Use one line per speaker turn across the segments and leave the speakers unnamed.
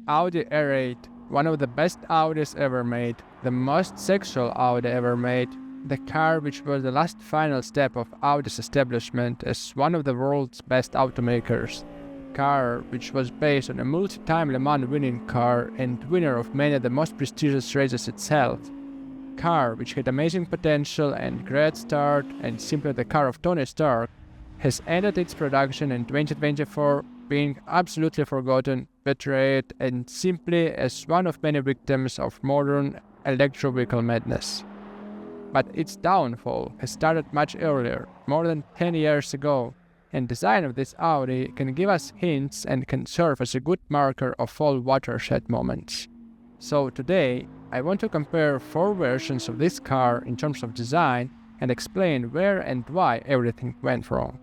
Audi R8, one of the best Audis ever made, the most sexual Audi ever made, the car which was the last final step of Audi's establishment as one of the world's best automakers. Car which was based on a multi-time Le Mans winning car and winner of many of the most prestigious races itself. Car which had amazing potential and great start and simply the car of Tony Stark, has ended its production in 2024, being absolutely forgotten, betrayed, and simply as one of many victims of modern electro vehicle madness. But its downfall has started much earlier, more than 10 years ago, and design of this Audi can give us hints and can serve as a good marker of all watershed moments. So today, I want to compare 4 versions of this car in terms of design and explain where and why everything went wrong.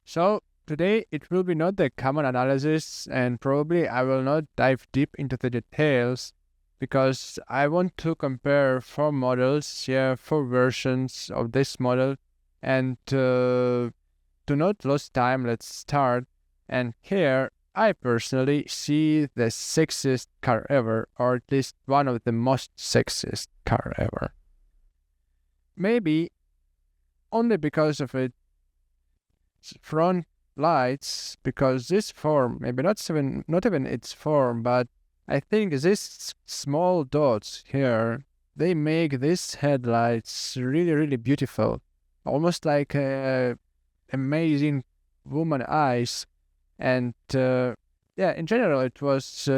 So today it will be not the common analysis, and probably I will not dive deep into the details because I want to compare 4 models, 4 versions of this model, and to not lose time, let's start. And here I personally see the sexiest car ever, or at least one of the most sexiest car ever. Maybe only because of its front lights, because this form, maybe not even its form, but I think these small dots here, they make these headlights really beautiful, almost like amazing woman eyes. And in general, it was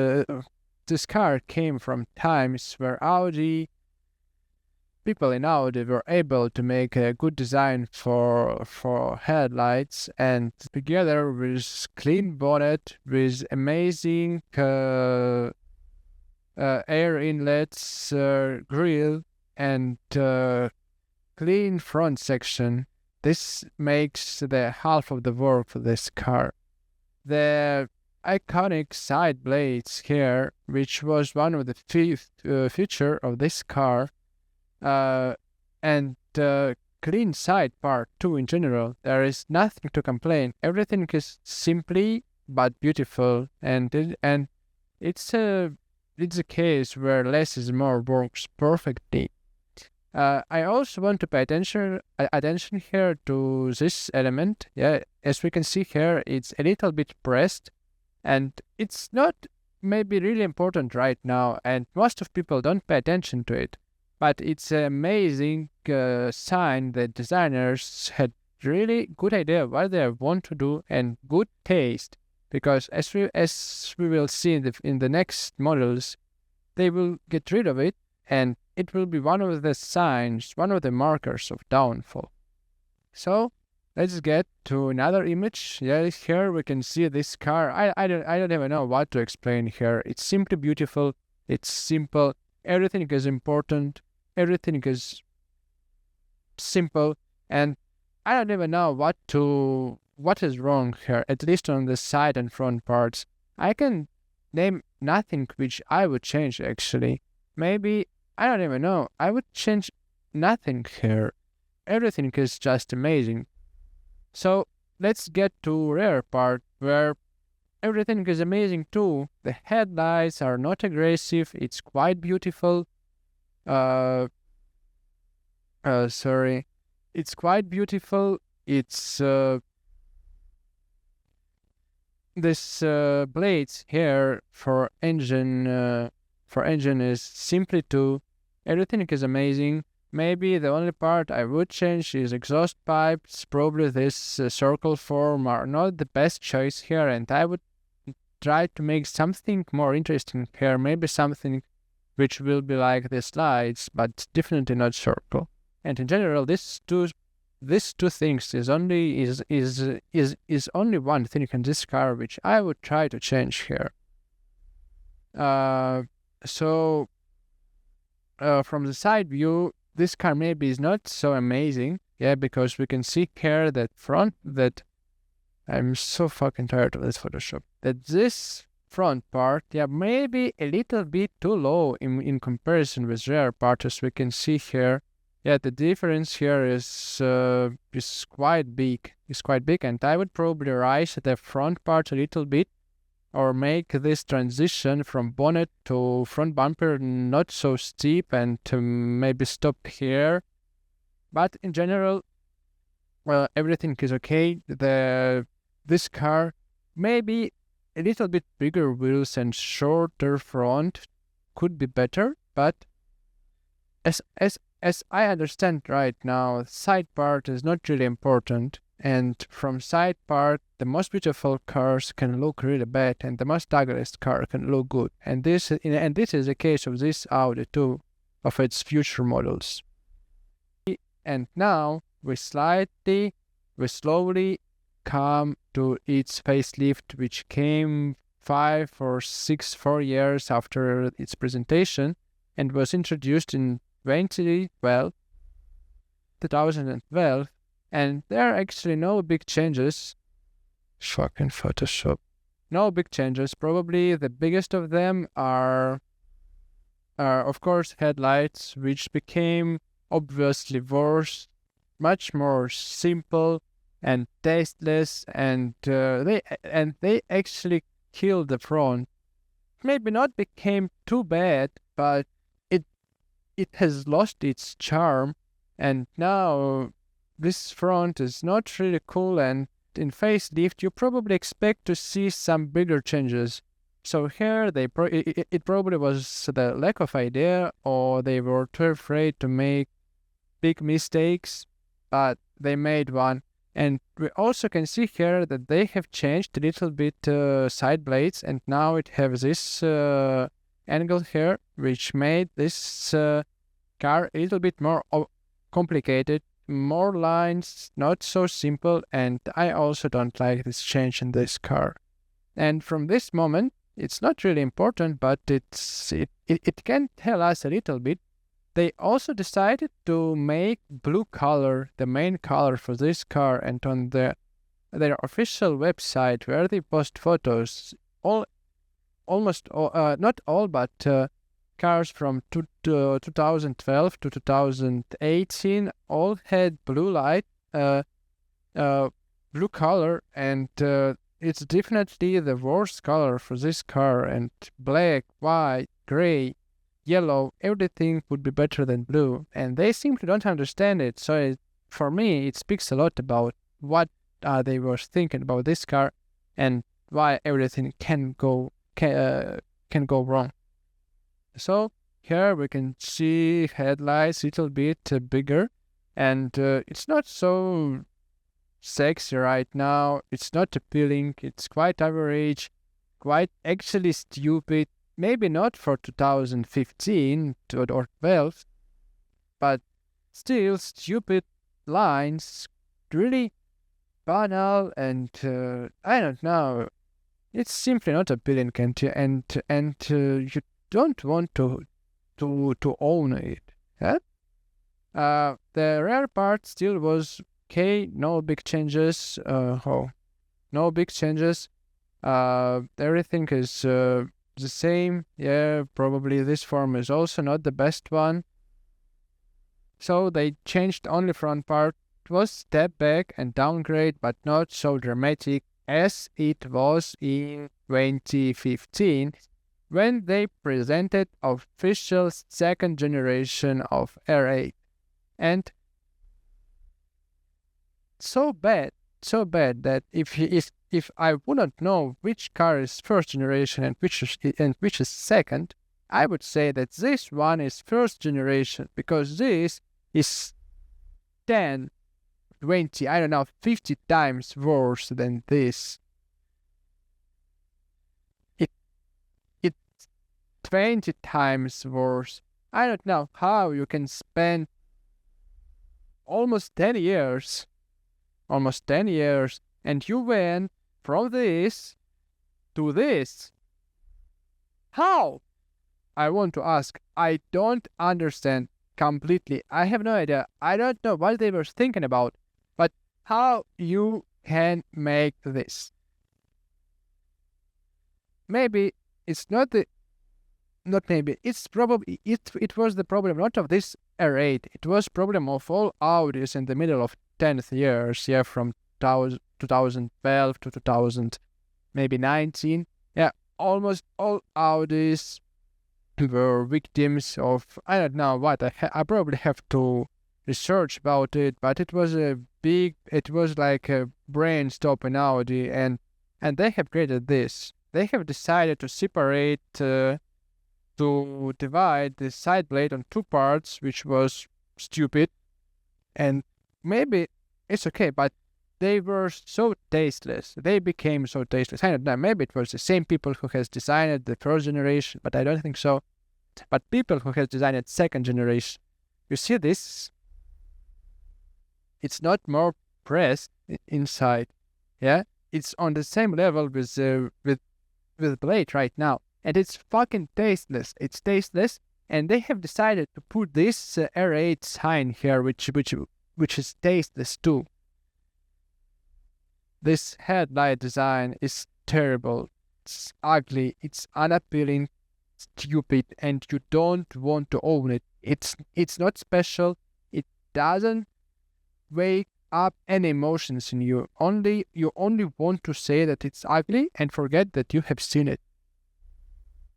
this car came from times where people in Audi were able to make a good design for headlights, and together with clean bonnet, with amazing air inlets, grille, and clean front section, this makes the half of the work for this car. The iconic side blades here, which was one of the feature of this car, and clean side part too in general. There is nothing to complain. Everything is simply but beautiful, and it's a case where less is more works perfectly. I also want to pay attention here to this element. As we can see here, it's a little bit pressed, and it's not maybe really important right now, and most of people don't pay attention to it. But it's an amazing sign that designers had really good idea what they want to do and good taste, because as we will see in the next models, they will get rid of it, and it will be one of the signs, one of the markers of downfall. So let's get to another image. Here we can see this car. I don't even know what to explain here. It's simply beautiful. It's simple. Everything is important. Everything is simple, and I don't even know what is wrong here, at least on the side and front parts. I can name nothing which I would change actually. Maybe, I don't even know, I would change nothing here. Everything is just amazing. So let's get to rear part where everything is amazing too. The headlights are not aggressive, it's quite beautiful. It's quite beautiful. It's this blades here for engine is simply two. Everything is amazing. Maybe the only part I would change is exhaust pipes. Probably this circle form are not the best choice here, and I would try to make something more interesting here. Maybe something which will be like the slides, but definitely not circle. And in general, these two things is only one thing in this car which I would try to change here. So from the side view, this car maybe is not so amazing, because we can see here that I'm so fucking tired of this Photoshop. That this front part, maybe a little bit too low in comparison with rear part, as we can see here. Yeah, the difference here is quite big. It's quite big, and I would probably raise the front part a little bit, or make this transition from bonnet to front bumper not so steep, and to maybe stop here. But in general, well, everything is okay. This car maybe a little bit bigger wheels and shorter front could be better, but as I understand right now, side part is not really important, and from side part, the most beautiful cars can look really bad, and the most ugliest car can look good. And this is the case of this Audi too, of its future models. And now we slowly come to its facelift, which came 4 years after its presentation, and was introduced in 2012, and there are actually no big changes. Fucking Photoshop. No big changes. Probably the biggest of them are of course, headlights, which became obviously worse, much more simple and tasteless, and they actually killed the front. Maybe not became too bad, but it has lost its charm, and now this front is not really cool, and in facelift you probably expect to see some bigger changes. So here it probably was the lack of idea, or they were too afraid to make big mistakes, but they made one. And we also can see here that they have changed a little bit side blades, and now it has this angle here, which made this car a little bit more complicated, more lines, not so simple, and I also don't like this change in this car. And from this moment, it's not really important, but it can tell us a little bit. They also decided to make blue color the main color for this car, and on their official website where they post photos, almost all, not all, but cars from 2012 to 2018 all had blue color, and it's definitely the worst color for this car, and black, white, gray, yellow, everything would be better than blue, and they simply don't understand it. So for me, it speaks a lot about what they were thinking about this car, and why everything can go wrong. So here we can see headlights a little bit bigger, and it's not so sexy right now. It's not appealing. It's quite average, quite actually stupid. Maybe not for 2015 or 12, but still stupid lines, really banal, and I don't know. It's simply not appealing, and you don't want to own it. Yeah? The rear part still was okay. No big changes. No big changes. Everything is the same. Yeah, probably this form is also not the best one. So they changed only front part. It was step back and downgrade, but not so dramatic as it was in 2015 when they presented official second generation of R8. And so bad that if I wouldn't know which car is first generation and which is second, I would say that this one is first generation, because this is 10, 20, I don't know, 50 times worse than this. It's 20 times worse. I don't know how you can spend almost 10 years, and you went from this to this. How? I want to ask. I don't understand completely. I have no idea. I don't know what they were thinking about, but how you can make this? Maybe it's not not maybe, it's probably, it was the problem not of this R8, it was problem of all Audis in the middle of 10th years, yeah, from 2012 to 2000, maybe 19. Yeah, almost all Audis were victims of, I don't know what, I probably have to research about it, but it was it was like a brain stop in Audi, and they have created this. They have decided to separate, to divide the side blade on two parts, which was stupid, and maybe it's okay, but they were so tasteless. They became so tasteless. I don't know, maybe it was the same people who has designed the first generation, but I don't think so. But people who has designed second generation, you see this? It's not more pressed inside, yeah? It's on the same level with blade right now, and it's fucking tasteless. It's tasteless, and they have decided to put this R8 sign here, which is tasteless too. This headlight design is terrible. It's ugly. It's unappealing, stupid, and you don't want to own it. It's not special. It doesn't wake up any emotions in you. You only want to say that it's ugly and forget that you have seen it.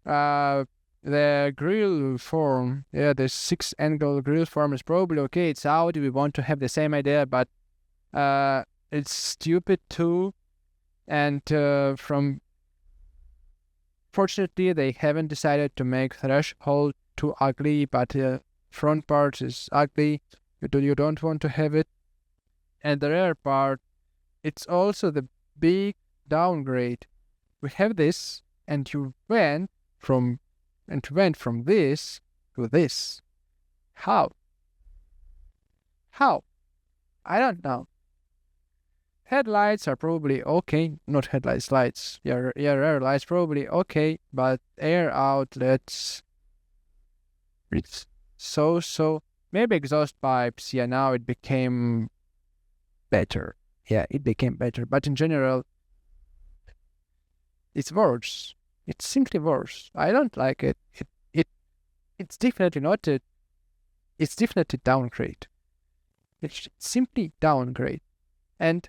The grill form, yeah, the 6-angle grill form is probably okay. It's Audi. We want to have the same idea, but it's stupid too. And fortunately, they haven't decided to make threshold too ugly, but front part is ugly. You don't want to have it. And the rear part, it's also the big downgrade. We have this, and you went from this to this. How? I don't know. Headlights are probably okay. Not headlights, lights. Yeah, rear lights probably okay, but air outlets, it's so. Maybe exhaust pipes, yeah, now it became better. Yeah, it became better. But in general, it's worse. It's simply worse. I don't like it. It's definitely not it. It's definitely downgrade. It's simply downgrade. And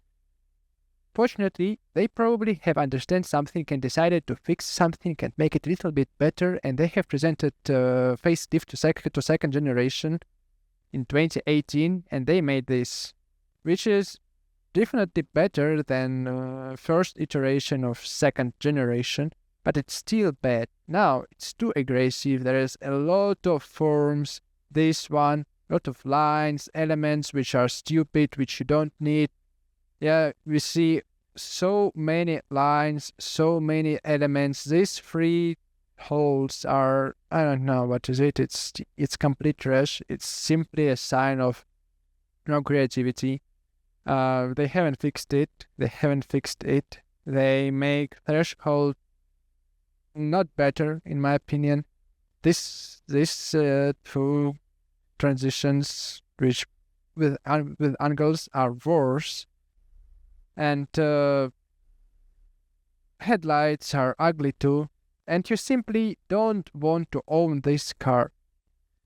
fortunately, they probably have understand something and decided to fix something and make it a little bit better. And they have presented facelift to second generation in 2018, and they made this, which is definitely better than first iteration of second generation, but it's still bad. Now, it's too aggressive. There is a lot of forms. This one, a lot of lines, elements which are stupid, which you don't need. Yeah, we see so many lines, so many elements. These three holes are, I don't know what is it. It's complete trash. It's simply a sign of no creativity. They haven't fixed it. They make threshold not better, in my opinion. This two transitions, which with angles, are worse, and headlights are ugly too. And you simply don't want to own this car.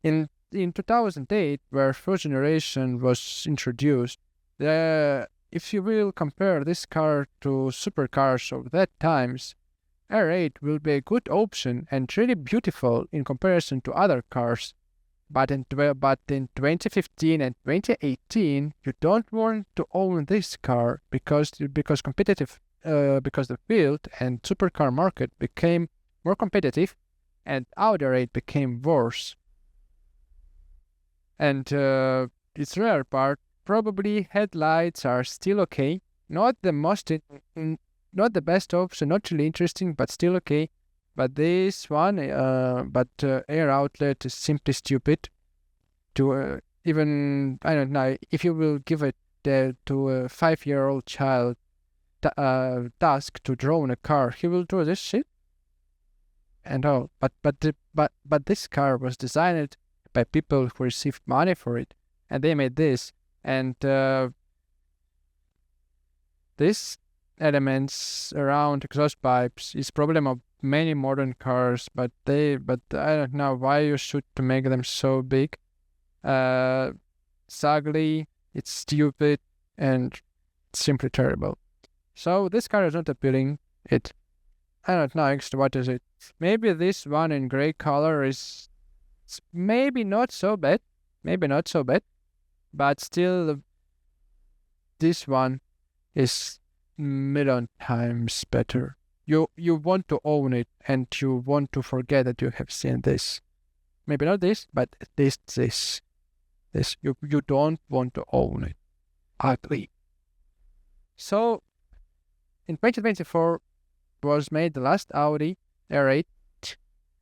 In 2008, where first generation was introduced, if you will compare this car to supercars of that times, R8 will be a good option and really beautiful in comparison to other cars. But in 2015 and 2018, you don't want to own this car because competitive, because the field and supercar market became more competitive, and Audi R8 became worse. And its rare part, probably headlights are still okay. Not the most, not the best option, not really interesting, but still okay. But this one, air outlet is simply stupid. To even, I don't know, if you will give it to a 5-year-old child task to draw in a car, he will draw this shit and all. But this car was designed by people who received money for it, and they made this. And these elements around exhaust pipes is problem of many modern cars, but I don't know why you should to make them so big. It's ugly, it's stupid, and simply terrible. So this car is not appealing. I don't know actually what is it. Maybe this one in gray color is maybe not so bad. Maybe not so bad. But still, this one is million times better. You want to own it and you want to forget that you have seen this. Maybe not this, but at least this. This you don't want to own it. Ugly. So in 2024 was made the last Audi R8,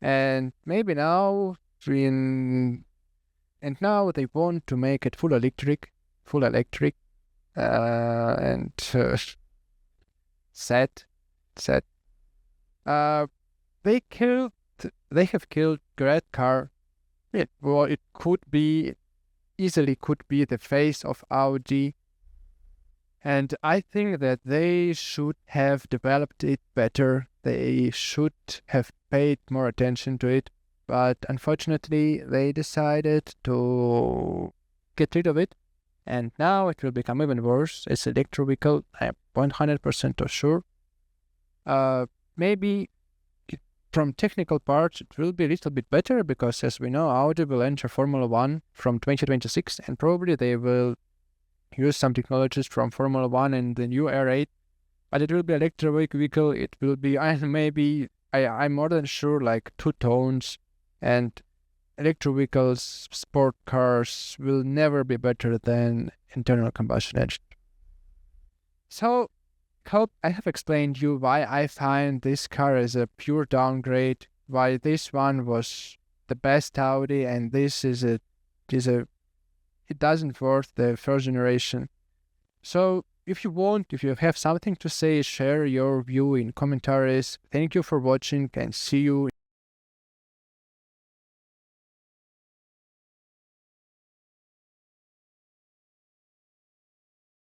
and maybe now now they want to make it full electric, and sad. They have killed great car. It easily could be the face of Audi. And I think that they should have developed it better. They should have paid more attention to it. But unfortunately, they decided to get rid of it. And now it will become even worse. It's electric vehicle, I'm 100% sure. Maybe from technical parts, it will be a little bit better because, as we know, Audi will enter Formula 1 from 2026, and probably they will use some technologies from Formula 1 and the new R8, but it will be electric vehicle. It will be, I'm more than sure, like two tones, and electric vehicles, sport cars will never be better than internal combustion engine. So, hope I have explained you why I find this car as a pure downgrade, why this one was the best Audi and this it doesn't worth the first generation. So if you have something to say, share your view in commentaries. Thank you for watching and see you